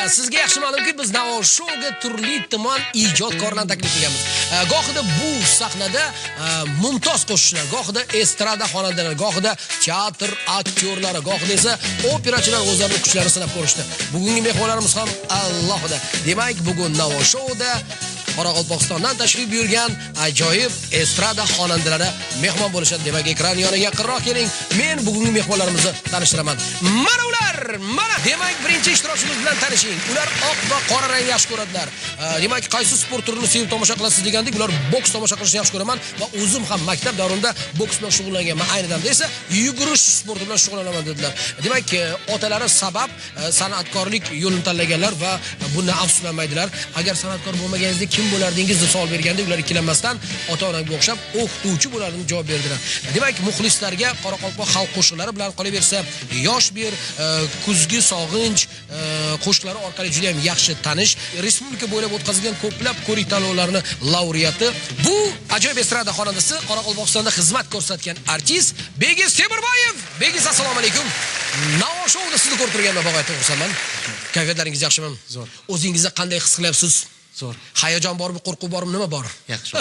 Sizga yaxshi ma'lumki, biz Navo shouga turli tuman ijodkorlarni taklif qilganmiz. Gohida bu sahnada mumtoz qo'shiqchilar, gohida estrada xonandalar, gohida teatr aktyorlari, gohida esa operachilar o'zlarining kuchlarini sinab ko'rishdi. Bugungi mehmonlarimiz ham alohida. Demak, bugun Navo shouda Qoraqalpog'istondan tashrif buyurgan ajoyib estrada xonandalari mehmon bo'lishadi. Demak, ekran yoniga yaqinroq keling. Men bugungi mehmonlarimizni tanishtiraman. Mana ular, mana. Demak, birinchi ishtirokchimiz bilan tanishing. Ular oq va qora rangni yaxshi ko'radilar. Demak, qaysi sport turini sevib tomosha qilasiz degandik, ular boks tomosha qilishni yaxshi ko'raman va o'zim ham maktab davrimda boks bilan shug'ullanganman. Ayni damda esa yugurish sporti bilan shug'ullanaman dedilar. Demak, otalari sabab san'atkorlik yo'lini tanlaganlar va bundan afsuslanmaydilar. Agar san'atkor bo'lmaganingizda kim bo'lardingiz deb savol berganda ular ikkilanmasdan ota-onaga o'xshab o'qituvchi bo'lardim deb javob berdilar. Demak, muxlislarga Qoraqalpoq xalq qo'shiqlari bilan qolaversa, yosh bir kuzgi sog'inch qo'shiqlari orqali juda ham yaxshi tanish, respublika bo'ylab o'tkazilgan ko'plab ko'rik tanlovlarning laureati. Bu ajoyib estrada xonandasi, Qoraqalpog'istonda xizmat ko'rsatgan artist Begiz Temurboyev. Begiz, assalomu alaykum. Navo shouda sizni ko'rib turganman, bag'ayt o'xshaman. Kayfiyatlaringiz yaxshimi? Zo'r. O'zingizni qanday his qilyapsiz? Zo'r. Hayajon bormi, qo'rquv bormi, nima bor? Yaxshi.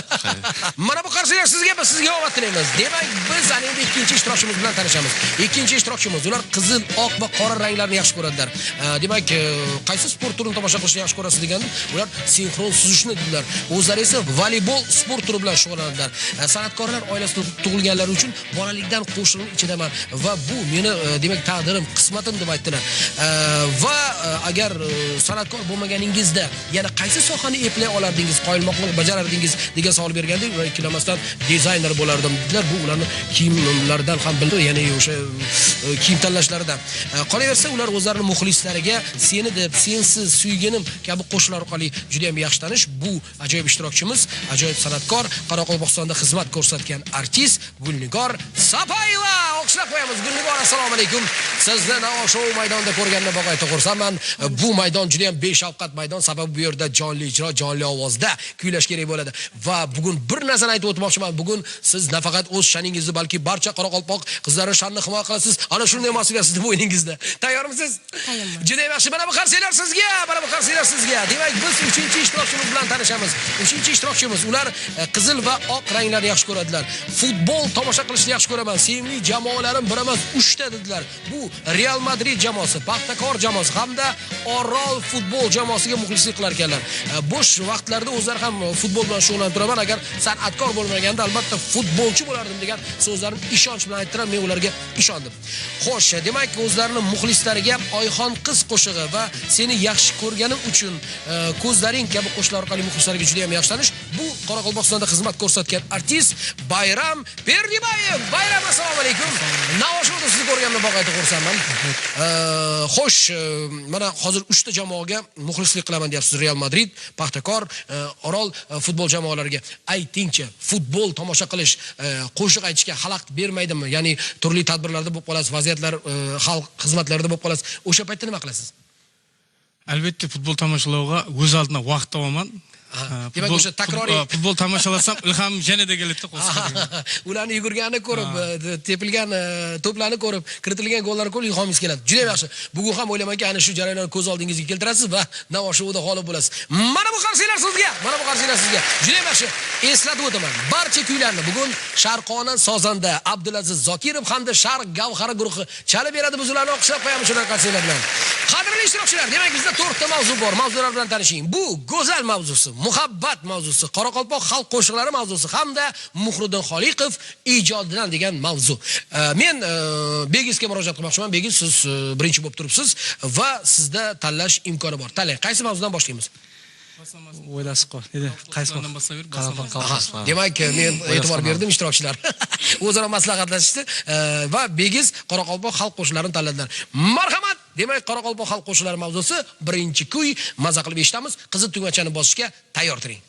Mana bu qarshilar sizga, biz sizga omad tilaymiz. Demak, biz ana endi ikkinchi ishtirokchimiz bilan tanishamiz. Ikkinchi ishtirokchimiz, ular qizil, oq va qora ranglarni yaxshi ko'radilar. Demak, qaysi sport turini tomosha qilishni yaxshi ko'rasiz deganda, ular sinxron suzishni dedilar. O'zlari esa voleybol sport turi bilan shug'ullanadilar. San'atkorlar oilasida tug'ilganlari uchun bolalikdan qo'shiqning ichidaman va bu meni demak taqdirim, qismatim deb aytdilar. Va agar san'atkor bo'lmaganingizda yana qaysi sohani eplay olardingiz, qoyilmaqom bajarardingiz degan savol berganda, ular ikkilanmasdan dizayner bo'lardim dedilar. Bu ularning kiyimlaridan ham bildi, ya'ni o'sha kiyim tanlashlaridan. Qolaversa, ular o'zlarining muxlislariga seni deb, sensiz suyganim kabi qo'shiqlar orqali juda ham yaxshi tanish. Bu ajoyib ishtirokchimiz, ajoyib san'atkor, Qoraqalpog'istonda xizmat ko'rsatgan artist Gulnigor Sapayeva. O'xshab qo'yamiz. Gulnigor, assalomu alaykum. Sizni Navo shou maydonida ko'rganimda bag'ayt qo'rsaman. Bu maydon juda ham beshafqat maydon, sababi bu yerda jonli ijro, jonli ovozda kuylash kerak bo'ladi. Va bugun bir narsani aytib o'tmoqchiman. Bugun siz nafaqat o'z sha'ningizni, balki barcha Qoraqalpoq qizlari sha'nini himoya qilasiz. Ana shunday mas'uliyat sizni bo'yningizda. Tayyormisiz? Tayyorman. Juda yaxshi. Mana bu qarsiylar sizga, mana bu qarsiylar sizga. Demak, biz 3-ishtirokchimiz bilan tanishamiz. 3-ishtirokchimiz, ular qizil va oq ranglarni yaxshi ko'radilar. Futbol tomosha qilishni yaxshi ko'raman. Sevimli jamoalarim bir emas, 3 ta dedilar. Bu Real Madrid jamoasi, Paxtakor jamoasi hamda Orol futbol jamoasiga muxlislik qilar ekanlar. Bo'sh vaqtlarda o'zlari ham futbol bilan shug'ullanib turaman. Agar san'atkor bo'lmaganda albatta futbolchi bo'lardim degan so'zlarini ishonch bilan aytdilar. Men ularga ishondim. Xo'sh, demak, o'zlarining muxlislariga Oyxon qiz qo'shig'i va seni yaxshi ko'rganim uchun ko'zlaring kabi qo'shiqlar orqali muxlislariga juda ham yaxshi tanish. Bu Qoraqalpog'istonda xizmat ko'rsatgan artist Bayram Berdibayev. Bayram, assalomu alaykum. Navo shouda sizni ko'rganimda bag'ayt qo'rsaman. Xo'sh, mana hozir 3 ta jamoaga muxlislik qilaman deyapsiz. Real Madrid, Paxtakor, Orol futbol jamoalariga. Aytingchi, futbol tomosha qilish, qo'shiq aytishga xalaqit bermaydimi? Ya'ni turli tadbirlarda bo'lib qolasiz, vaziyatlar, xalq xizmatlarida bo'lib qolasiz. O'sha paytda nima qilasiz? Albatta futbol tomoshalauga o'z oldidan vaqt topaman. Demak, o'sha takroriy futbol tomoshalasam ilhom yanada keladi qo'shiq. Ularni yugurganini ko'rib, tepilgan to'plarni ko'rib, kiritilgan gollarni ko'rib ilhomingiz keladi. Juda yaxshi. Bugun ham o'ylamanki, ana shu jarayonni ko'z oldingizga keltirasiz va Navo shouda g'olib bo'lasiz. Mana bu qarsiylar sizga, mana bu qarsiylar sizga. Juda yaxshi. Eslatib o'taman. Barcha kuylarni bugun Sharqona sozanda Abdulaziz Zokirov hamda Sharq Gavhari guruhi chalib beradi. Biz ularni o'qishab qo'yamiz shular qarsiylar bilan. Qadrli ishtirokchilar, demak bizda 4 ta mavzu bor. Mavzular bilan tanishing. Bu go'zal mavzusi, muhabbat mavzusi, Qoraqalpoq xalq qo'shiqlari mavzusi hamda Muhriddin Xoliqov ijodidan degan mavzu. Men Begizga murojaat qilmoqchiman. Begiz, siz birinchi bo'lib turibsiz va sizda tanlash imkoni bor. Tanlang. Qaysi mavzudan boshlaymiz? O'ylashib qol. Edi, qaysi mavzudan? Demak, men e'tibor berdim ishtirokchilar. O'zaro maslahatlashishdi va Begiz Qoraqalpoq xalq qo'shiqlarini tanladilar. Marhamat. Demak, Qoraqalpoq xalq qo'shiqlari mavzusi, birinchi kuy, maza qilib eshitamiz. Qizil tugmachani bosishga tayyor turing.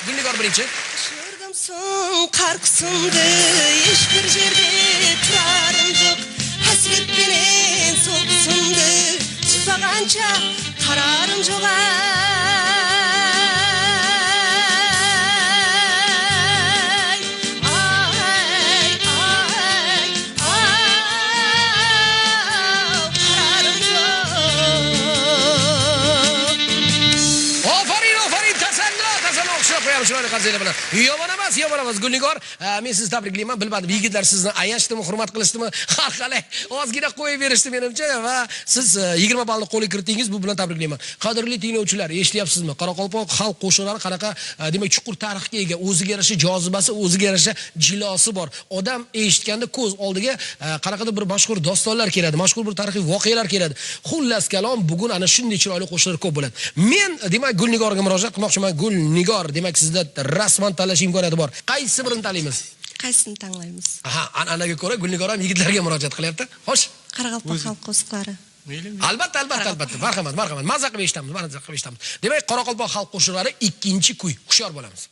Gulnigor birinchi. Sho'rgamson qarqsindi, hech bir yerda turarim yo'q. Hasret bilan so'ksindi, chipag'ancha qararim yo'q. qarsaklar bilan. Yomon emas, Gulnigor. Men sizni tabriklayman. Bilmadim, yigitlar sizni ayanchdimi, hurmat qilishdimi? Har qalay ozgina qo'yib berishdi menimcha va siz 20 ballni qo'lga kiritdingiz. Bu bilan tabriklayman. Qadrli tinglovchilar, eshityapsizmi? Qoraqalpoq xalq qo'shiqlari qanaqa, demak, chuqur tarixga ega, o'ziga yarasha jozibasi, o'ziga yarasha jilosi bor. Odam eshitganda ko'z oldiga qanaqadir bir mashhur dostonlar keladi, mashhur bir tarixiy voqealar keladi. Xullas kalom, bugun ana shunday chiroyli qo'shiqlar ko'p bo'ladi. Men demak Gulnigorga murojaat qilmoqchiman. Gulnigor, demak sizda rasman tanlash imkoniyati bor. Qaysi birini tanlaymiz? Qaysini tanlaymiz? Aha, an'anaga ko'ra Gulnigor ham yigitlarga murojaat qilyapti. Xo'sh. Qoraqalpoq xalq qo'shiqlari. Albatta. Marhamat. Maza qilib eshitamiz. Demak, Qoraqalpoq xalq qo'shiqlari 2-kuy. Hushyor bo'lamiz.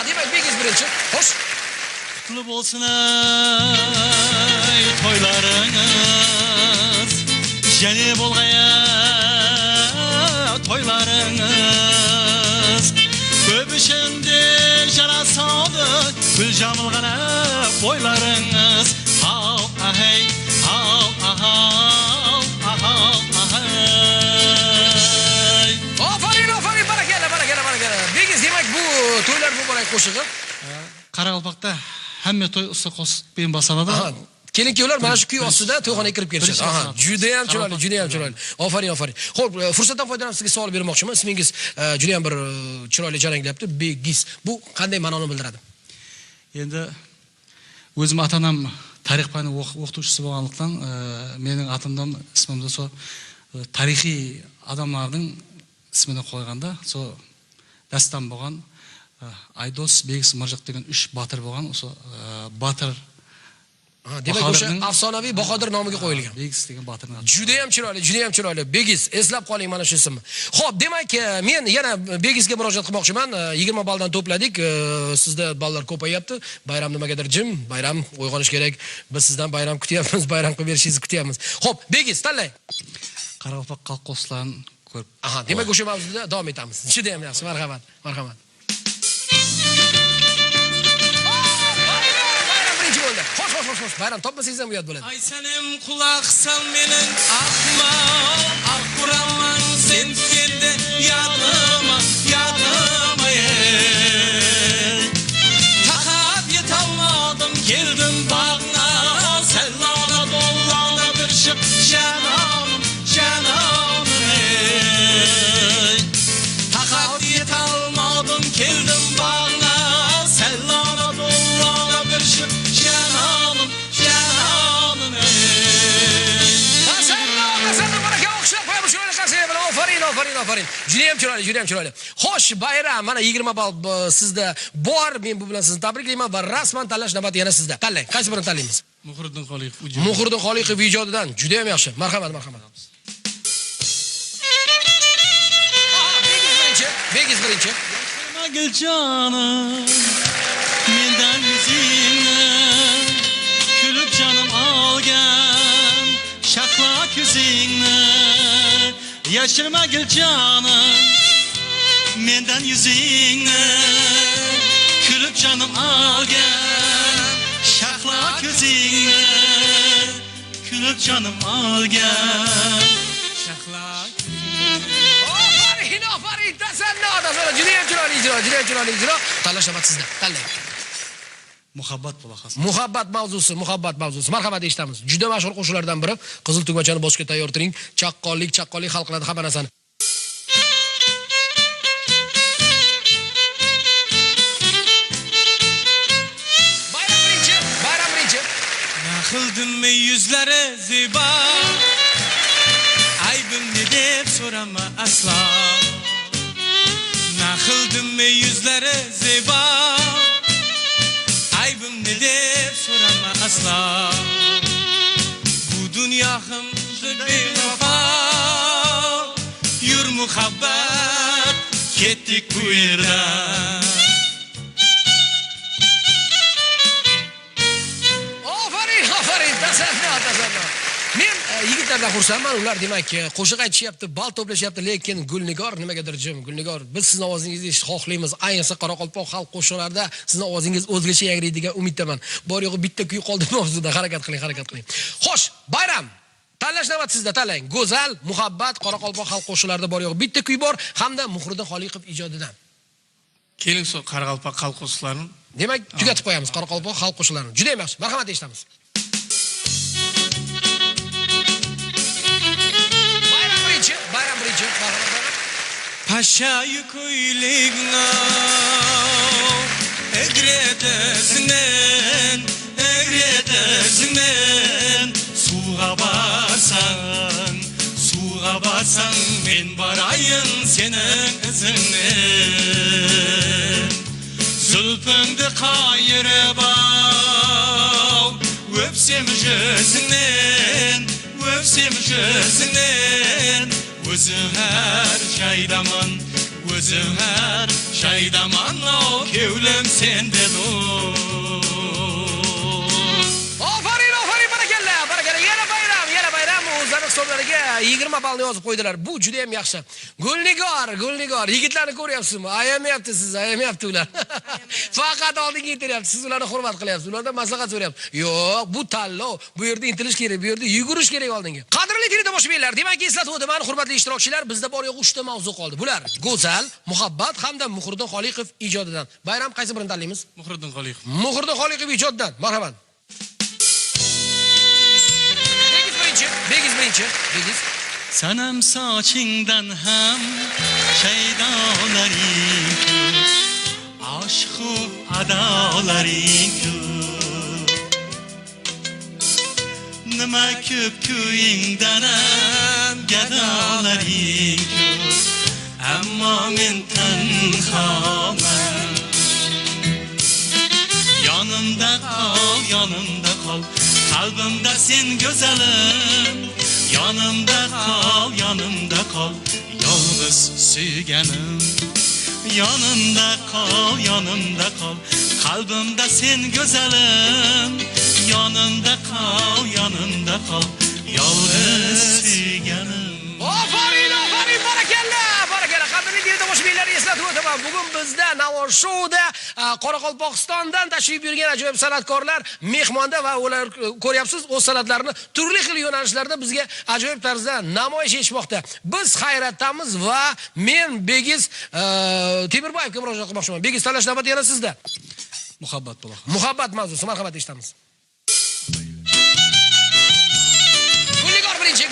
Demak, Begiz birinchi. Xo'sh. Qutlu bo'lsin ey to'ylaringiz, jani bo'lg'aya to'ylaringiz. Ko'p ishinde jara soldi, gul jamilg'ana bo'ylaringiz. Ahay. Ofarin, barakalla. Begiz, demak, bu to'ylar muborak qo'shig'i. Qoraqalpoqda hamma to'y usta qo'sib basaladi. Kelin-kuyovlar mana shu kuy ostida to'yxonaga kirib kelishadi. Juda ham chiroyli. Ofarin. Xo'p, fursatdan foydalanib sizga savol bermoqchiman. Ismingiz juda ham bir chiroyli jaranglayapti. Begiz. Bu qanday ma'noni bildiradi? Endi o'zim ota-onam tarix fani o'qituvchisi bo'lganlikdan mening atimdan ismimda so tarixiy odamlarning ismini qo'yganda, so dastan bo'lgan Aydos Begiz Mirjiq degan 3 botir bo'lgan, o'sha botir. Demak, o'sha afsonaviy Bahodir nomiga qo'yilgan. Begiz degan botirni. Juda ham chiroyli. Begiz, eslab qoling mana shu ismni. Xo'p, demak, men yana Begizga murojaat qilmoqchiman. 20 balldan to'pladik. Sizda ballar ko'payapti. Bayram nimagadir jim, bayram uyg'onish kerak. Biz sizdan bayram kutyapmiz, bayram qilib berishingizni kutyapmiz. Xo'p, Begiz, tanlang. Qoraqalpoq xalq qo'shiqlarini ko'rib. Demak, o'sha mavzuda davom etamiz. Juda ham yaxshi, marhamat. Xo'sh, bayram topmasangiz ham uyat bo'ladi. Ay senim quloq sal mening aqquramman sen keldi yadıma taqab yetolmadim keldim bağına sellana dollana bir shiq cananım taqab yetolmadim keldim bağına sellana dollana bir shiq cananım Ofarin. Juda ham chiroyli. Xo'sh, bayram, mana 20 ball sizda bor. Men bu bilan sizni tabriklayman va rasman tanlash navbati yana sizda. Tanlang, qaysi birini tanlaymiz? Muhriddin Xoliqov ijodidan. Juda ham yaxshi. Marhamat. Begiz birinchi. Gülcanım, mendan yüzünü, külüp canım algan, şaklak yüzünü. Yaşırma Gülcanım, mendan yüzünü, külüp canım algan, şaklak yüzünü. Külüp canım algan, şaklak Ofarin, tasanno. Juda ham chiroyli ijro. Tanlash navbati sizda. Tanlang. Muhabbat bo'laqasi. Muhabbat mavzusi. Marhamat, eshitamiz. Juda mashhur qo'shiqlardan biri. Qizil tugmachani bosishga tayyor turing. Chaqqonlik hal qiladi hamma narsani. Bayram birinchi. Naqildimmi yuzlari zibo aybimni deb so'rama aslo. Naqildimmi yuzlari zibo aybimni deb so'rama aslo. Bu dunyo ham bevafo yur muhabbat ketdik bu yerdan. Ofarin, tasanno. Men yigitlardan xursandman. Ular demak qo'shiq aytishyapti, bal to'plashyapti, lekin Gulnigor nimagadir jim. Gulnigor, biz sizning ovozingizni eshitishni xohlaymiz. Ayniqsa Qoraqalpoq xalq qo'shiqlarida sizning ovozingiz o'zgacha yangraydigan umiddaman. Bor yo'g'i bitta kuy qoldi mavzuda. Harakat qiling. Xo'sh, bayram. Tanlash navbat sizda, tanlang. Go'zal, muhabbat, Qoraqalpoq xalq qo'shiqlarida bor yo'q bitta kuy bor hamda Muhriddin Xoliqov ijodidan. Keling so Qoraqalpoq xalq qo'shiqlarini. Demak, tugatib qo'yamiz Qoraqalpoq xalq qo'shiqlarini. Juda ham yaxshi. Marhamat, eshitamiz. Bayram birinchi, marhamat. Paşayı koylegna egredesinden suğa basan men barayın senin izinden zülfünde kayırıp al öpsem yüzünden Özüm her şeydaman o kevlim sende Aferin barakalla. Yana bayram. O'zlarining hisoblariga 20 ballni yozib qo'ydilar. Bu juda ham yaxshi. Gulnigor, yigitlarni ko'ryapsizmi? Ayamayapti ular. Faqat oldinga intilyapti. Siz ularni hurmat qilyapsiz. Ulardan maslahat so'rayapsiz. Yo'q, bu tanlov. Bu yerda intilish kerak, bu yerda yugurish kerak oldinga. Qadrli teletomoshabinlar, demak, eslatib o'taman, hurmatli ishtirokchilar, bizda bor yo'q 3 ta mavzu qoldi. Bular go'zal, muhabbat hamda Muhriddin Xoliqov ijodidan. Bayram qaysi birini tanlaymiz? Muhriddin Xoliqov. Muhriddin Xoliqov ijodidan. Marhamat. Begiz. Sanam sochingdan ham shaydolaring ko'p Aşkı adalaring ko'p Nima ko'p kuyingdan ham gadolaring ko'p Ammo men tanhoman Yanımda kal Kalbimde sen güzelim Yanımda kal Yalnız suyganim Yanımda kal Kalbimde sen güzelim Yanımda kal Yalnız suyganim Aferin, barakalla. Qadrli teletomoshabinlar, eslatib o'taman. Bugun bizda Navoiy shouda Qoraqalpog'istondan tashrif buyurgan ajoyib san'atkorlar mehmonda va ular ko'ryapsiz, o'z san'atlarini turli xil yo'nalishlarda bizga ajoyib tarzda namoyish etishmoqda. Biz hayratdamiz va men Begiz Temirboyevga murojaat qilmoqchiman. Begiz, tanlash navbati yana sizda. Muhabbat bo'lar. Muhabbat mavzusi, marhamat, eshitamiz.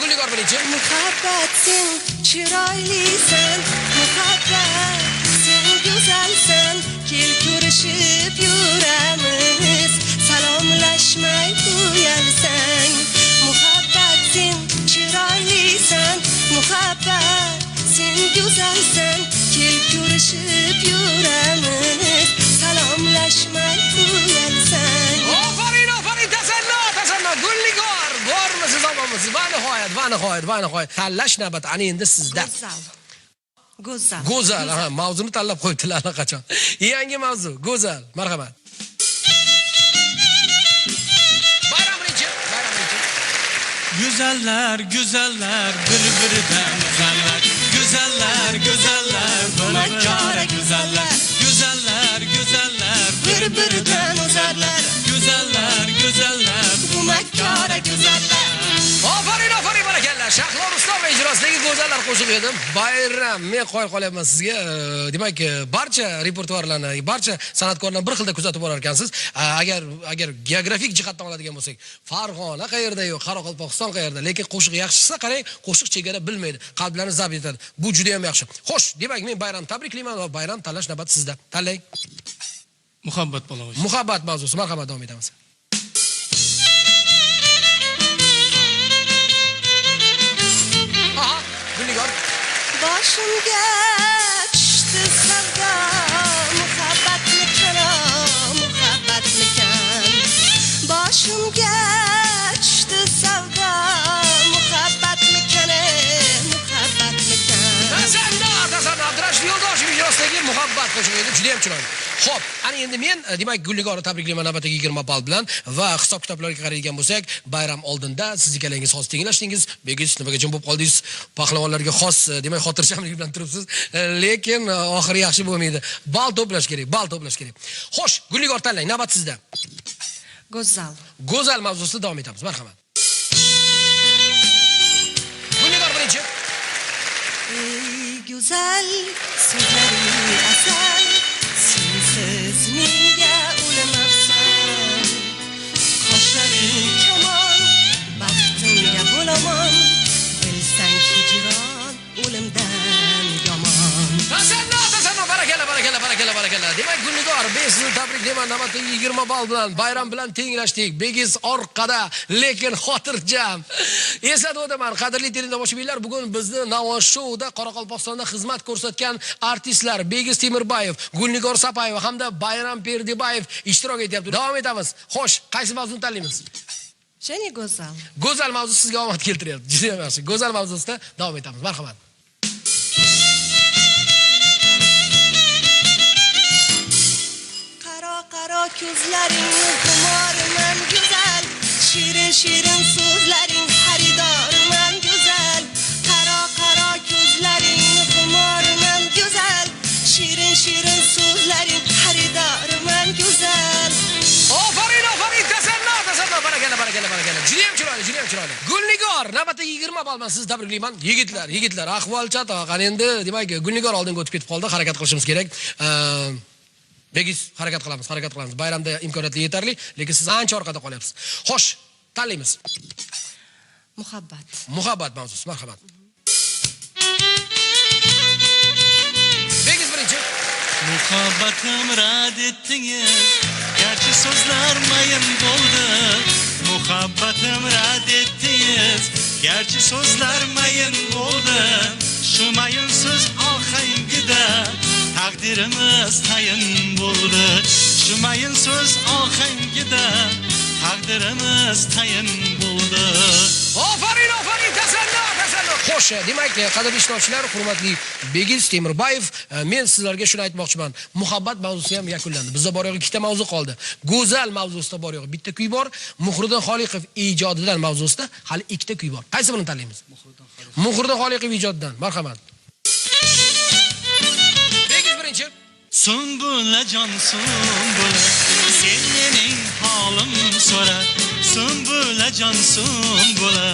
Gulnigor birinchi. Muhabbat sen chiroylisan, muhabbat sen go'zalsan, kel ko'rishib yuramiz, salomlashmay qo'yalsang. Muhabbat sen chiroylisan, muhabbat sen go'zalsan, kel ko'rishib yuramiz, salomlashmay qo'yalsang. Aferin, tasanno. Gulnigor, bormisiz, omonmisiz? Va nihoyat. Tanlash navbati ana endi sizda. Go'zal. Mavzuni tanlab qo'yibdilar allaqachon. Yangi mavzu, go'zal. Marhamat. Bayram birinchi. Güzeller bir-biridan güzeller Güzeller Bir-biridan o'zarlar. Güzeller Bu makkora go'zallar. Aferin, barakalla. Shahlo Rustam ijrosidagi go'zallar qo'shig'i edi. Bayram, men qo'yib qolyapman sizga. Demak, barcha repertuarlarni, barcha san'atkorlarni bir xilda kuzatib borar ekansiz. Agar geografik jihatdan oladigan bo'lsak, Farg'ona qayerda yo'q, Qoraqalpog'iston qayerda, lekin qo'shiq yaxshisi qarang, qo'shiq chegara bilmaydi, qalblarni zabt etadi. Bu juda ham yaxshi. Xo'sh, demak, men Bayram tabriklayman va Bayram tanlash navbati sizda. Tanlang. Muhabbat bo'lar. Muhabbat mavzusi, marhamat, davom etamiz. Gulnigor. Boshimga tushdi savdo, muhabbatmikan. Boshimga tushdi savdo, muhabbatmikan. Tasanno, Abdurashid Yo'ldoshev ijrosidagi muhabbat qo'shig'i edi, juda ham chiroyli. Xo'p, ana endi men demak Gulnigorni tabriklayman navbatdagi 20 ball bilan va hisob kitoblarga qaraydigan bo'lsak, bayram oldinda siz ikkalangiz hozir tinglashdingiz. Begiz nimaga jim bo'lib qoldingiz? Pahlavonlarga xos, demak xotirjamlik bilan turibsiz, lekin oxiri yaxshi bo'lmaydi. Ball to'plash kerak. Xo'sh, Gulnigor tanlang, navbat sizda. Go'zal. Go'zal mavzusida davom etamiz. Marhamat. güzel, so'zlaring asal, sensiz menga o'limabsan. Qoshlaring kamon, baxtimga bo'laman, bilsang hijron o'limdan yomon. Tasanno, barakalla. Demak, Gulnigor, biz sizni tabriklayman. Navbatdagi 20 ball bilan, bayram bilan tenglashdik. Begiz orqada, lekin xotirjam. Eslatib o'taman, qadrli teletomoshabinlar, bugun bizni Navoiy shouda Qoraqalpog'istonda xizmat ko'rsatgan artistlar Begiz Temirbayev, Gulnigor Sapayeva hamda Bayram Perdibayev ishtirok etyapti. Davom etamiz. Xo'sh, qaysi mavzuni tanlaymiz? Shani go'zal. Go'zal mavzu sizga omad keltiryapti. Juda ham yaxshi. Go'zal mavzusida davom etamiz. Marhamat. Qaro ko'zlaring xumorman go'zal, shirin so'zlaring xaridorman go'zal. Qaro ko'zlaring xumorman go'zal, shirin so'zlaring xaridorman go'zal. Ofarin, tasanno, barakalla. Juda ham chiroyli. Gulnigor, navbatdagi 20 ball bilan sizni tabriklayman. Yigitlar, ahvol chatoq. Qani endi, demak, Gulnigor oldinga o'tib ketib qoldi. Harakat qilishimiz kerak. Begiz harakat qilamiz. Bayramda imkoniyatli yetarli, lekin siz ancha orqada qolyapsiz. Xo'sh, tanlaymiz. Muhabbat mavzusi, marhamat. Begiz birinchi. Muhabbatim rad etdingiz, garchi so'zlar mayin bo'ldi. Muhabbatim rad etdingiz, garchi so'zlar mayin bo'ldi. Shu mayin so'z ohangida taqdirimiz tayin bo'ldi. Shu mayin so'z ohangida taqdirimiz tayin bo'ldi. Ofarin, tasanno. Xo'sh, demak, qadrli ishtirokchilar, hurmatli Begiz Temirbayev, men sizlarga shuni aytmoqchiman. Muhabbat mavzusi ham yakunlandi. Bizda bor yo'g'i ikkita mavzu qoldi. Go'zal mavzusida bor yo'g'i bitta kuy bor. Muhriddin Xoliqov ijodidan mavzusida hali ikkita kuy bor. Qaysi birini tanlaymiz? Muhriddin Xoliqov ijodidan. Marhamat. Begiz birinchi. Sumbula jon sumbula, sen mening holim so'ra. Sumbula jon sumbula,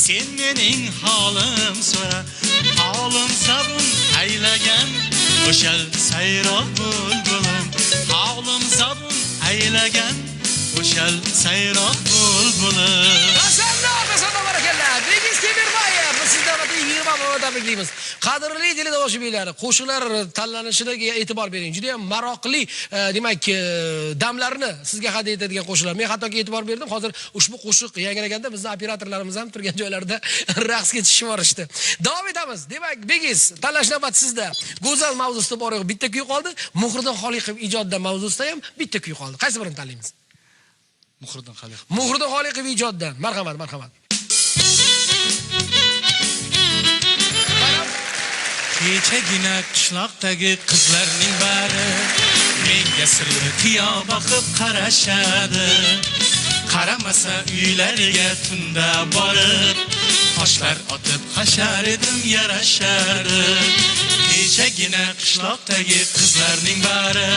sen mening holim so'ra. Holim sabun aylagan, o'shal sayroq bulbulim. Holim sabun aylagan, o'shal sayroq bulbulim. Tasanno, barakalla. Begiz Temirbayev, siz navbatdagi 20 ball tabriklaymiz. Qadrli teletomoshabinlar, qo'shiqlar tanlanishiga e'tibor bering. Juda ham maroqli, demak, damlarni sizga hadya etadigan qo'shiqlar. Men hattoki e'tibor berdim. Hozir ushbu qo'shiq yangraganda bizning operatorlarimiz ham turgan joylarda raqsga tushib borishdi. Davom etamiz. Demak, Begiz, tanlash navbati sizda. Go'zal mavzusida bor yo'q bitta kuy qoldi. Muhriddin Xoliqov ijodidan mavzusida ham bitta kuy qoldi. Qaysi birini tanlaymiz? Muhriddin Xoliqov ijodidan. Marhamat. Kechagina qishloqdagi qizlarning bari menga sirli qiyo boqib qarashadi. Qaramasa uylariga tunda borib toshlar otib hashar edim yarashardi. Kechagina qishloqdagi qizlarning bari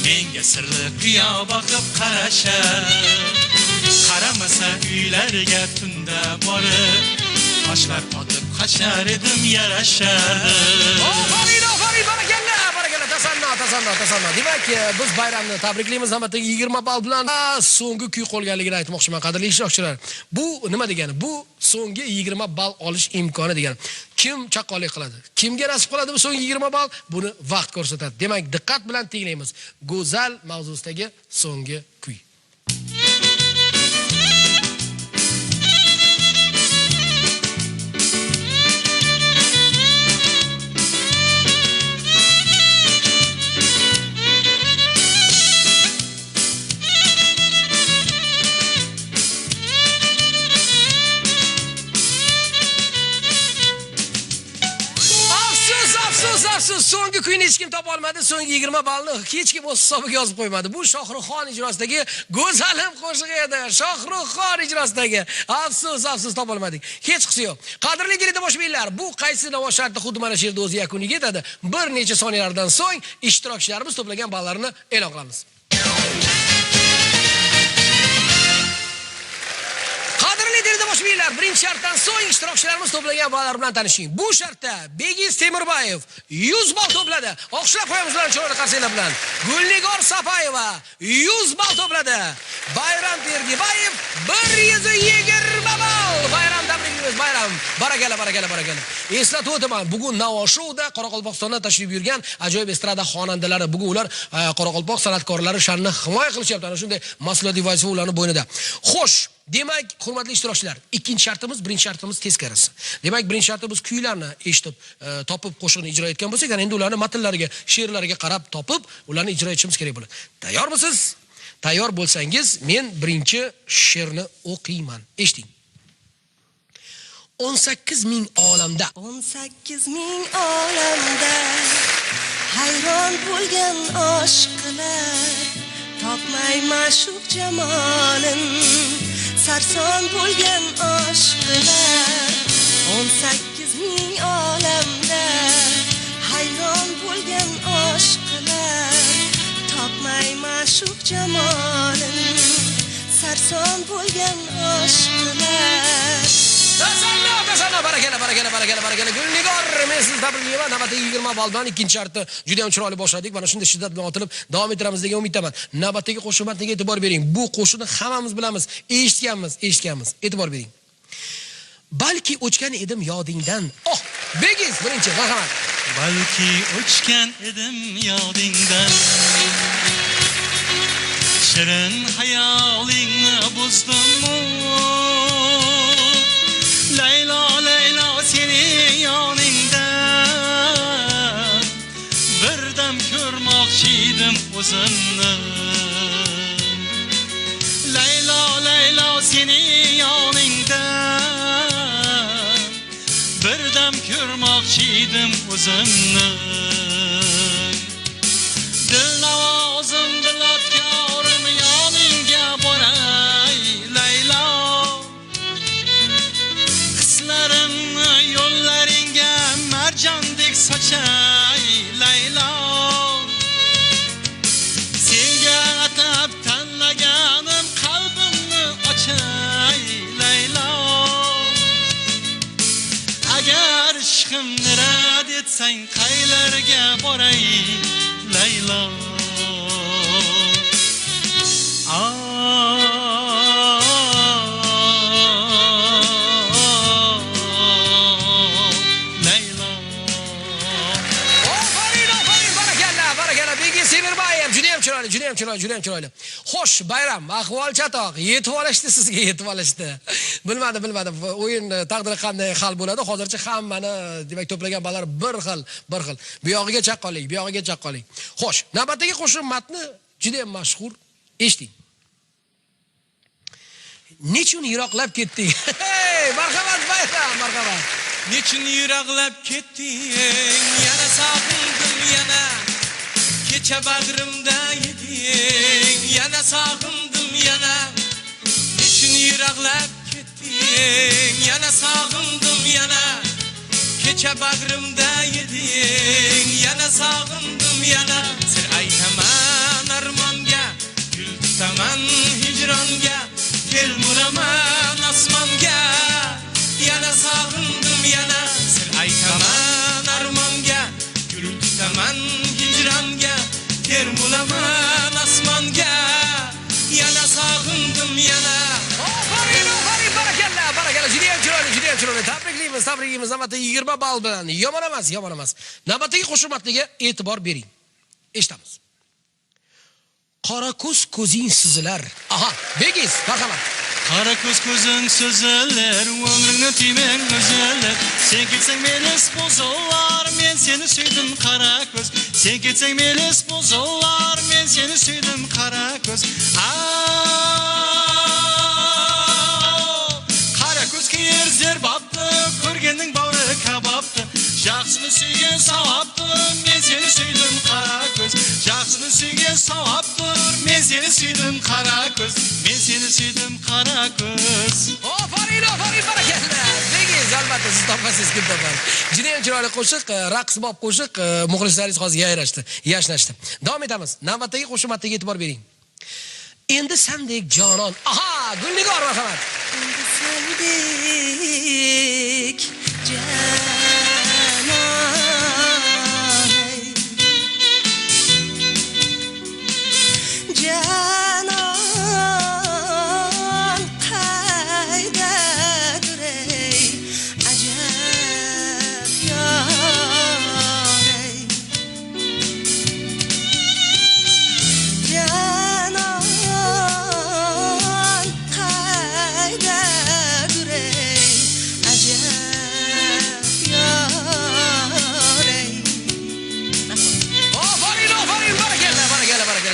menga sirli qiyo boqib qarashadi. Qaramasa uylariga tunda borib toshlar otib hashar edim yarashardi. Ofarin, barakalla. Tasanno. Demak, biz bayramni tabriklaymiz. Navbatdagi 20 ball bilan so'nggi kuy qolganligini aytmoqchiman, qadrli ishtirokchilar. Bu nima degani? Bu so'nggi 20 ball olish imkoni degani. Kim chaqqonlik qiladi? Kimga nasib qiladi bu so'nggi 20 ball? Buni vaqt ko'rsatadi. Demak, diqqat bilan tinglaymiz. Go'zal mavzusidagi so'nggi kuy. Afsus, so'nggi kuyni hech kim topa olmadi. So'nggi 20 ballni hech kim o'z hisobiga yozib qo'ymadi. Bu Shohruxxon ijrosidagi go'zalim qo'shiq edi. Shohruxxon ijrosidagi. Afsus topa olmadik. Hech qisi yo'q. Qadrli teletomoshabinlar, bu qaysi Navoiy shahrida xuddi mana shu yerda o'z yakuniga yetadi. Bir necha soniyalardan so'ng ishtirokchilarimiz to'plagan ballarni e'lon qilamiz. Qadrli teletomoshabinlar, Shoshmanglar, birinchi shartdan so'ng ishtirokchilarimiz to'plagan baholar bilan tanishing. Bu shartda Begiz Temirbayev 100 ball to'pladi. Olqishlab qo'yamiz ularni chiroyli qarsaklar bilan. Gulnigor Sapayeva 100 ball to'pladi. Bayram Bergibayev 120 ball. Bayram tabriklaymiz, bayram. Barakalla. Eslatib o'taman, bugun Navo shouda Qoraqalpog'istondan tashrif buyurgan ajoyib estrada xonandalari, bugun ular Qoraqalpoq san'atkorlari sha'nini himoya qilishyapti. Ana shunday mas'uliyatli vazifa ularning bo'ynida. Xo'sh, demak, hurmatli ishtirokchilar, ikkinchi shartimiz, birinchi shartimiz teskarisi. Demak, birinchi shartimiz kuylarni eshitib, topib qo'shiqni ijro etgan bo'lsak, endi ularni matnlariga, she'rlariga qarab topib, ularni ijro etishimiz kerak bo'ladi. Tayyormisiz? Tayyor bo'lsangiz, men birinchi she'rni o'qiyman. Eshiting. 18 ming olamda 18 ming olamda hayron bo'lgan oshqlar topmay ma'shuq jamolin sarson bo'lgan oshqlar 18 ming olamda hayron bo'lgan oshqlar topmay ma'shuq jamolin sarson bo'lgan oshqlar. Tasanno, barakalla. Gulnigor, men sizni tabriklayman. Navbatdagi 20 balldan ikkinchi shartni juda ham chiroyli boshladik. Mana shunday shiddat bilan otilib davom ettiramiz degan umiddaman. Navbatdagi qo'shiq matniga e'tibor bering. Bu qo'shiqni hammamiz bilamiz, eshitganmiz. E'tibor bering. Balki o'chgan edim yodingdan. Oh, Begiz birinchi, marhamat. Balki o'chgan edim yodingdan, shirin hayolingni buzdim-u. Laylo sening yoningdan birdam ko'rmoqchi edim o'zimni. Laylo sening yoningdan birdam ko'rmoqchi edim o'zimni. Dilnavozim dilotkorim yoningga boray Laylo. Hislarimni yo'llaringga marjondek sochay Laylo. Senga atab tanlaganim qalbimni ochay Laylo. Agar ishqimni rad etsang qaylarga boray Laylo. Juda ham chiroyli. Xo'sh, Bayram, ahvol chatoq. Yetib olishdi sizga, Bilmadim. O'yin taqdiri qanday hal bo'ladi? Hozircha hammani, demak, to'plagan ballar bir xil. Bu yog'iga chaqqonlik. Xo'sh, navbatdagi qo'shiq matni juda ham mashhur. Eshiting. Nechun yiroqlab ketding? Marhamat Bayram, marhamat. Nechun yiroqlab ketding? Yana sog'indim yana. Kecha bag'rimda eding, yana sog'indim yana. Nechun yiroqlab ketding? Yana sog'indim yana. Kecha bag'rimda eding, yana sog'indim yana. Sir aytaman armonga, gul tutaman hijronga, kel muraman osmonga. Yana sog'indim yana. Sir aytaman armonga, gul tutaman hijronga, kel muraman osmonga. Yana sog'indim yana. Ofarin, barakalla. Juda ham chiroyli. Tabriklaymiz. Navbatdagi 20 ball bilan. Yomon emas. Navbatdagi qo'shiq matniga e'tibor bering. Eshitamiz. Qora ko'zing sizilar. Aha, Begiz, marhamat. Qara ko'zing so'zilar, umringni tiymang o'zilar. Sen ketsang melis bo'zlar, men seni suydim qara ko'z. Sen ketsang melis bo'zlar, men seni suydim qara ko'z. Qara ko'zga yer zer bopti, ko'rganning bag'ri kabobdi. Yaxshini suygan savobdir, men seni suydim qara ko'z. Yaxshini suygan savobdir, men seni suydim qara ko'z. Men seni suydim qara ko'z. Ofarin, barakalla. Begiz, albatta siz topasiz, kim topadi. Juda ham chiroyli qo'shiq, raqsbob qo'shiq, muxlislaringiz hozir yashnashdi. Davom etamiz. Navbatdagi qo'shiq matniga e'tibor bering. Endi sendek jonon. Aha, Gulnigor marhamat. Endi sendek canan ey. Canan qaydadır ey. Ajab yar ey. Canan qaydadır ey. Ajab yar ey. Ofarin, barakalla.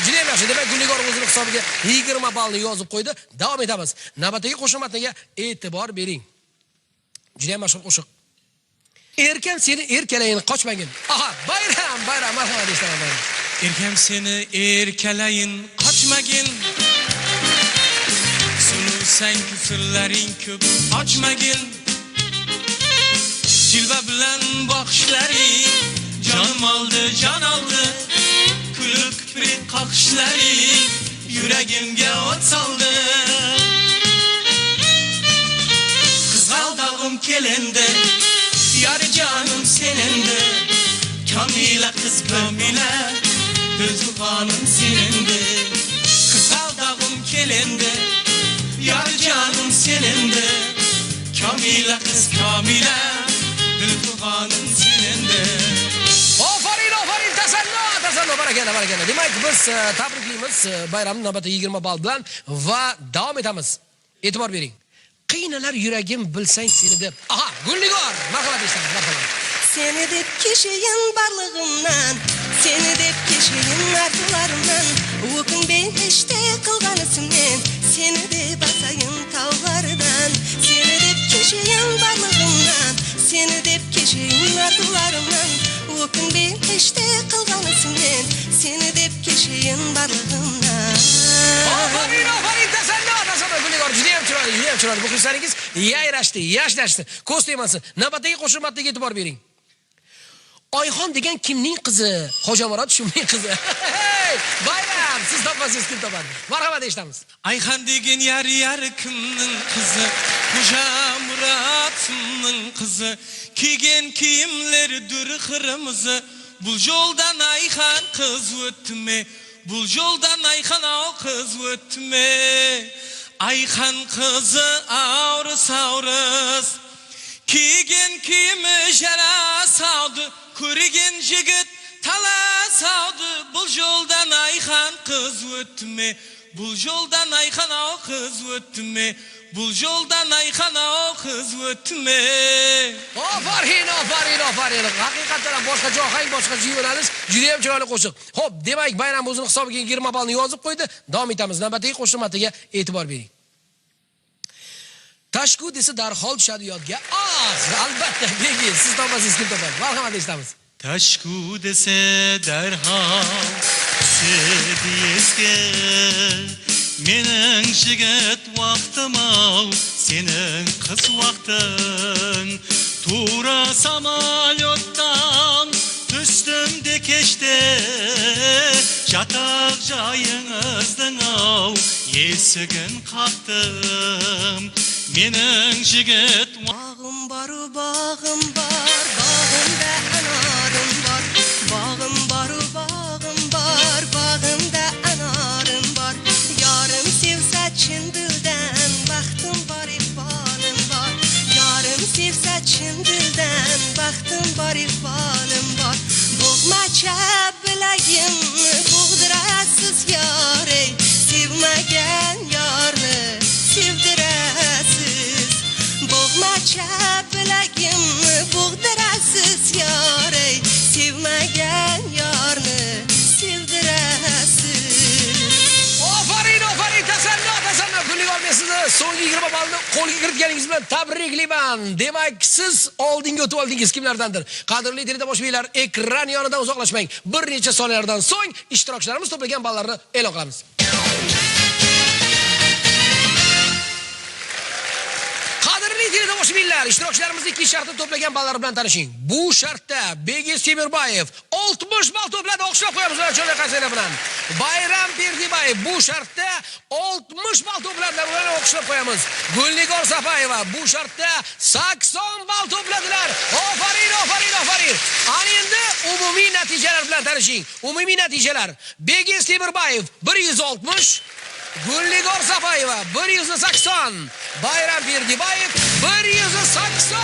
Juda ham yaxshi. Demak, Gulnigor o'zining hisobiga 20 ballni yozib qo'ydi. Davom etamiz. Navbatdagi qo'shiq matniga e'tibor bering. Juda ham mashhur qo'shiq. Erkam seni erkalayin, qochmagin. Aha, bayram, marhamat eshitaman. Erkam seni erkalayin, qochmagin. Sunusang kusirlaring ko'p, ochmagin. Jilva bilan boqishlaring jonim oldi, jon oldi. Kulib kiprik qoqishlaring yuragimga o't soldi. Qizg'aldog'im kelindi, yori jonim senindi. Kamila qiz Kamila, Diltug'onim senindi. Qizg'aldog'im kelindi, yori jonim senindi. Kamila qiz Kamila, Diltug'onim senindi. Ofarin, tasanno, barakalla. Demak, biz tabriklaymiz bayramni navbatda 20 ball bilan va davom etamiz. E'tibor bering. Qiynalar yuragim bilsang seni deb. Aha, Gulnigor, marhamat eshitamiz, marhamat. Seni deb keshayin barlig'imdan, seni deb keshayin arzularımdan, o'kinbay hechta qilgan ismdan, seni deb asayin tog'lardan, seni deb keshayin barlig'imdan, seni deb keshayin arzularımdan, o'kinbay hechta qilgan ismdan, seni deb keshayin barlig'imdan. Ofarin, tasanno. Gulnigor juda ham chiroyli. Muxlislaringiz yashnashdi. Ko'z tegmasin. Navbatdagi qo'shiq matniga e'tibor bering. Oyxon degan kimning qizi? Xo'jamurod shumning qizi. Hey, bayram, siz topasiz, kim topadi? Marhamat eshitamiz. Ayxon degan yar kimning qizi? Xo'jamurodning qizi. Kiygan kiyimlar dur qirmizi. Bu yo'ldan Ayxon qiz o'tmi? Bu yo'ldan Ayxon qiz o'tmi? Ayxon qizi avris. Kiygan kiyimi jarasavdi. Ko'rgan yigit talasavdi. Bu yo'ldan Ayxon qiz o'tmi? Bu yo'ldan Ayxon qiz o'tmi? Bu yo'ldan Ayxon qiz o'tmi? Ofarin. Haqiqatan ham boshqacha ohang, boshqacha yo'nalish, juda ham chiroyli qo'shiq. Xo'p, demak, bayram o'zining hisobiga 20 ballni yozib qo'ydi. Davom etamiz. Navbatdagi qo'shiq matniga e'tibor bering. Tashku desa darhol tushadi yodga. Albatta, Begi, siz topasiz, kim topadi? Marhamat eshitamiz. Tashku desa darhol sediyesga mening jigit vaqtim sening qiz vaqting to'ra samolyotdan tustimda kechdi yataq joyingizning esigin qaqdim mening jigit Bağım var, bağım var, bağımda anarım var. Bağım var, bağım var, bağımda anarım var. Yarım sevse çin dilden, baktım var, ihvalım var. Yarım sevse çin dilden, baktım var, ihvalım var. Boğmaça bilagim, boğdurasız yar ey. Sevmegen yarını, sevdirasiz. Boğmaça bilagim, boğdurasız yar ey. Sevmegen yarını, sevdirasiz. Ofarin, tasanno. Gulnigor, men sizni so'nggi 20 ballni qo'lga kiritganingiz bilan tabriklayman. Demak, siz oldinga o'tib oldingiz kimlardandir. Qadrli teletomoshabinlar, ekran yonidan uzoqlashmang. Bir necha soniyalardan so'ng ishtirokchilarimiz to'plagan ballarni e'lon qilamiz. Qadrli teletomoshabinlar, ishtirokchilarimiz ikki shartda to'plagan ballar bilan tanishing. Bu shartda Begi Semirbayev 60 ball to'pladi. O'xshab qo'yamiz ular cho'la qasira bilan. Bayram Berdibayev bu shartda 60 ball to'pladilar. Ularni o'xshab qo'yamiz. Gulnigor Safayeva bu shartda 80 ball to'pladilar. Ofarin, ofarin, ofarin. Ana endi umumiy natijalar bilan tanishing. Umumiy natijalar: Begiz Temurbayev 160, Gulnigor Safayeva 180, Bayram Berdibayev 180.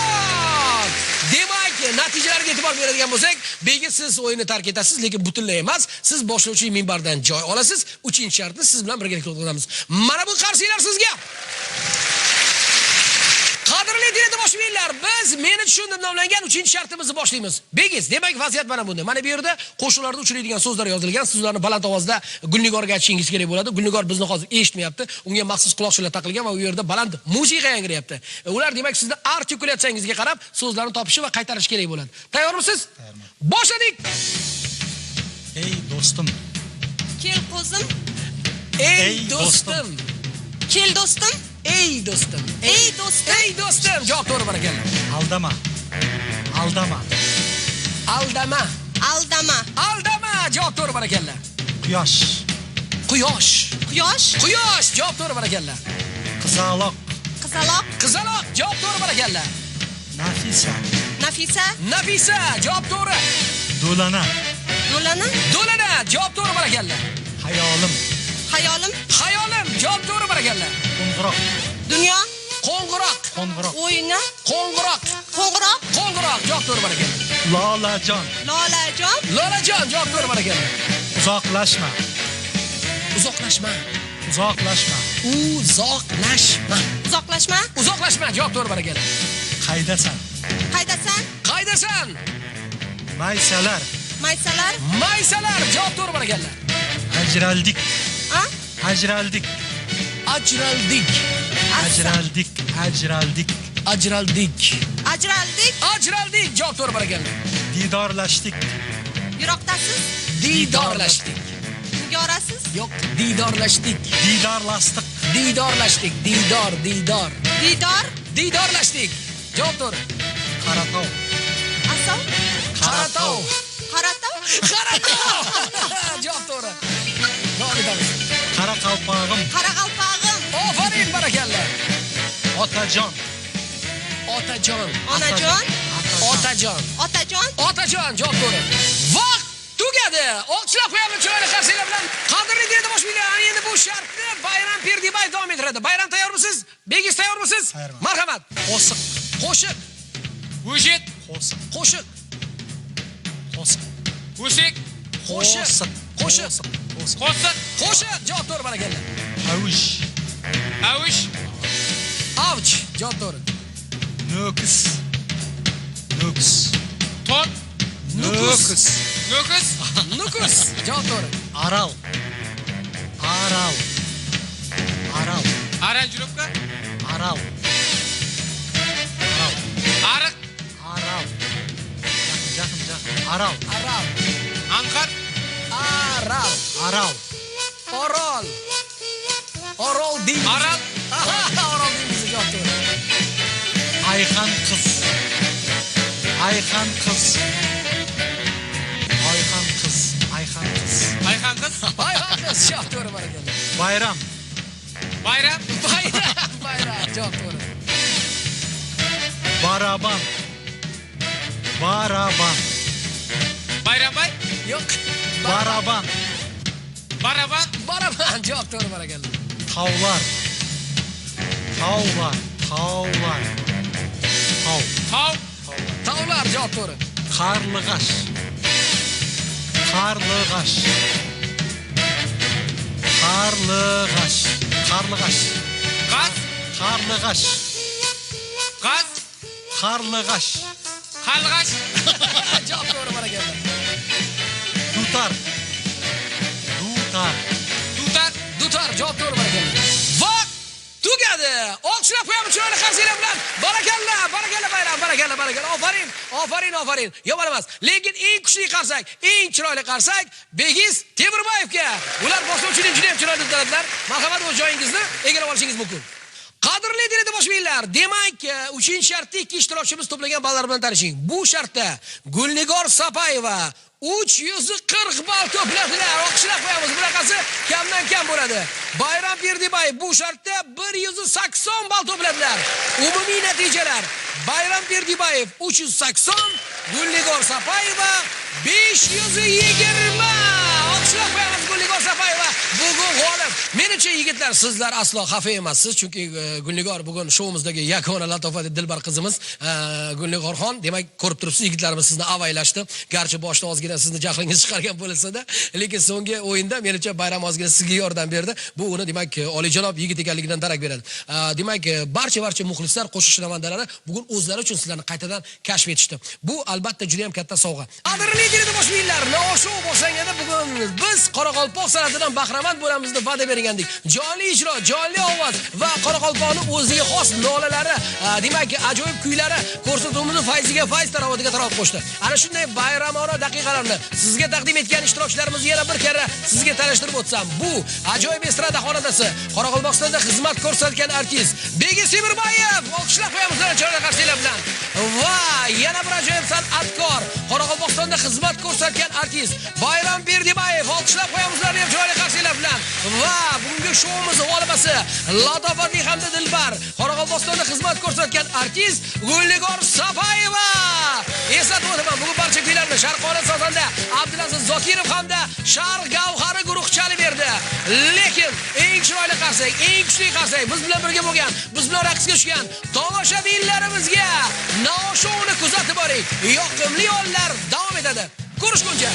Demak, natijalarga e'tibor beradigan bo'lsak, Begiz siz o'yinni tark etasiz, lekin butunlay emas. Siz boshlovchi minbardan joy olasiz. 3-shartni siz bilan birgalikda o'tkazamiz. Mana bu qarsiylar sizga. Qadrli teletomoshabinlar, biz meni tushundim nomlangan 3-shartimizni boshlaymiz. Begiz, demak vaziyat mana bunday. Mana bu yerda qo'shiqlarda uchraydigan so'zlar yozilgan. Siz ularni baland ovozda Gulnigorga aytishingiz kerak bo'ladi. Gulnigor bizni hozir eshitmayapti. Unga maxsus quloqchinlar taqilgan va u yerda baland musiqa yangrayapti. Ular demak sizni artikulatsiyangizga qarab so'zlarni topishi va qaytarish kerak bo'ladi. Tayyormisiz? Tayyorman. Boshladik. Ey do'stim. Kel qo'zim, Ey do'stim. kel do'stim, Ey do'stim. ey do'stim, Ey do'stim. Javob to'g'ri barakalla. Aldama. Aldama. Aldama. aldama, Aldama. Javob to'g'ri barakalla. Quyosh. Quyosh. quyosh, Quyosh. Javob to'g'ri barakalla. Qizaloq. qizaloq, Qizaloq. Javob to'g'ri barakalla. Nafisa. nafisa, Nafisa. Javob to'g'ri. Do'lana. do'lana, Do'lana. Javob to'g'ri barakalla. Hayolim. hayolim, Hayolim. Javob to'g'ri barakalla. Qo'ng'iroq. dunyo, Qo'ng'iroq. Qo'ng'iroq. o'yini, Qo'ng'iroq. qo'ng'iroq, Qo'ng'iroq. Javob to'g'ri barakalla. Lolajon. lolajon, Lolajon. Javob to'g'ri barakalla. Uzoqlashma. Uzoqlashma. Uzoqlashma. Uzoqlashma. uzoqlashma, Uzoqlashma. Javob to'g'ri barakalla. Qaydasan. qaydasan, Qaydasan? Maysalar. maysalar, Maysalar. Javob to'g'ri barakalla. Ajraldik. a, Ajraldik. Ajraldik. Ajraldik. Ajraldik. Ajraldik. ajraldik, Ajraldik. Javob to'g'ri barakalla. Didorlashdik. yiroqdasiz, Didorlashdik. yorasiz, Yo'q, didorlashdik. Didorlasdik. Didorlashdik. Didor. didor, Didorlashdik. Javob to'g'ri. Qaratov. asov, Qaratov. qaratov, Qaratov. Javob to'g'ri. Davom etamiz. Qaraqalpog'im. qaraqalpog'im, Ofarin barakalla. Otajon. Otajon. onajon, Otajon. otajon, Otajon. Javob to'g'ri. Vaqt tugadi. O'qishlar qo'yamiz chiroyli qarsiylar bilan. Qadrli teletomoshabinlar, endi bu shartni Bayram Berdibayev davom ettiradi. Bayram tayyormisiz? Begiz tayyormisiz? Tayyorman. Marhamat. Qo'siq. Qo'shiq. Vujit, Qo'siq. Qo'shiq. Qo'siq. Usik, Qo'shiq. Qo'shiq. Qo'siq. Qo'siq, Qo'shiq. Javob to'g'ri barakalla. Avush. Avush, Avch. Javob to'g'ri. No'kis. No'kis. Tot, Nukus. Nukus, Nukus. Javob to'g'ri. Aral. Aral. Aral. Aranjurovka, Aral. Aral. Ariq, Aral. Yaqin. Aral. Aral. Anqar, Aral. Aral. Orol. Orol dengizi. Aral, Orol dengizi. Javob to'g'ri. Ayxan qiz. Ayxan qiz. Ayxan qiz. Ayxan qiz. Ayxan qiz, Bayram. Javob to'g'ri barakalla. Bayram. Bayram, Bayram. Javob to'g'ri. Baraban. Baraban. Bayramboy, Yo'q. Baraban. Baraban, Baraban. Javob to'g'ri barakalla. Tavlar. Tavlar. Tavlar. Tav. Tov, Tavlar. Javob to'g'ri. Qarlig'ash. Qarlig'ash. Qarlig'ash. Qarlig'ash. Qaz, Qarlig'ash. Qaz, Qarlig'ash. Qalg'ash, Javob to'g'ri barakalla. Dutar. Dutar. Dutar, Dutar. Javob to'g'ri barakalla. Vaqt tugadi. O'qishlar qo'yamiz chiroyli qarsiylar bilan. Barakalla. Barakalla Bayram. Barakalla. Ofarin. Ofarin. Yomon emas. Lekin eng kuchli qarsak, eng chiroyli qarsak Begiz Temurbayevga. Ular boshlovchining juda ham chiroyli uddaladilar. Marhamat, o'z joyingizni egallab olishingiz mumkin. Qadrli teletomoshabinlar, demak, 3-shartda 2 ishtirokchimiz to'plagan ballar bilan tanishing. Bu shartda Gulnigor Sapayeva 340 ball to'pladilar. Olqishlab qo'yamiz. Bunaqasi kamdan kam bo'ladi. Bayram Berdibayev bu shartda 180 ball to'pladilar. Umumiy natijalar: Bayram Berdibayev 380, Gulnigor Sapayeva 520. Olqishlab qo'yamiz Gulnigor Sapayeva bugun g'olib. Menimcha yigitlar, sizlar aslo xafa emassiz, chunki Gulnigor bugun shouimizdagi yagona latofat Dilbar qizimiz Gulnigorxon. Demak, ko'rib turibsiz, yigitlarimiz sizni avaylashdi. Garchi boshda ozgina sizni jahlingiz chiqargan bo'lsa-da, lekin so'nggi o'yinda menimcha Bayram ozgina sizga yordam berdi. Bu uni demak oliyjanob yigit ekanligidan darak beradi. Demak, barcha muxlislar, qo'shiq shinavandalari bugun o'zlari uchun sizlarni qaytadan kashf etishdi. Bu albatta juda ham katta sovg'a. Qadrli teletomoshabinlar, Noshou boshlanganda bugun biz Qoraqalpoq san'atidan bahramand bo'lamiz deb va'da bergandik. Jonli ijro, jonli ovoz va Qoraqalpoqning o'ziga xos nolalari, demak, ajoyib kuylari ko'rsatuvimizning fayziga fayz tarovatiga tarovat qo'shdi. Ana shunday bayramona daqiqalarni sizga taqdim etgan ishtirokchilarimizni yana bir karra sizga tanishtirib o'tsam, bu ajoyib estrada xonandasi, Qoraqalpog'istonda xizmat ko'rsatgan artist Begi Semirbayev, olqishlab qo'yamiz ular chiroyli qarshilar bilan. Va yana bir ajoyib san'atkor, Qoraqalpog'istonda xizmat ko'rsatgan artist Bayram Berdibayev, olqishlab qo'yamiz ularni ham chiroyli qarshilar bilan. Va bugungi shouimiz g'olibasi, latofatli hamda dilbar, Qoraqalpog'istonda xizmat ko'rsatgan artist Gulnigor Sapayeva. Eslatib o'taman, bugun barcha kuylarni Sharqona sozanda Abdulaziz Zokirov hamda Sharq Gavhari guruh chalib berdi. Lekin eng chiroyli qarsak, eng kuchli qarsak biz bilan birga bo'lgan, biz bilan raqsga tushgan tomoshabinlarimizga Noshouni kuzatib boring. Yoqimli onlar davom etadi. Ko'rishguncha.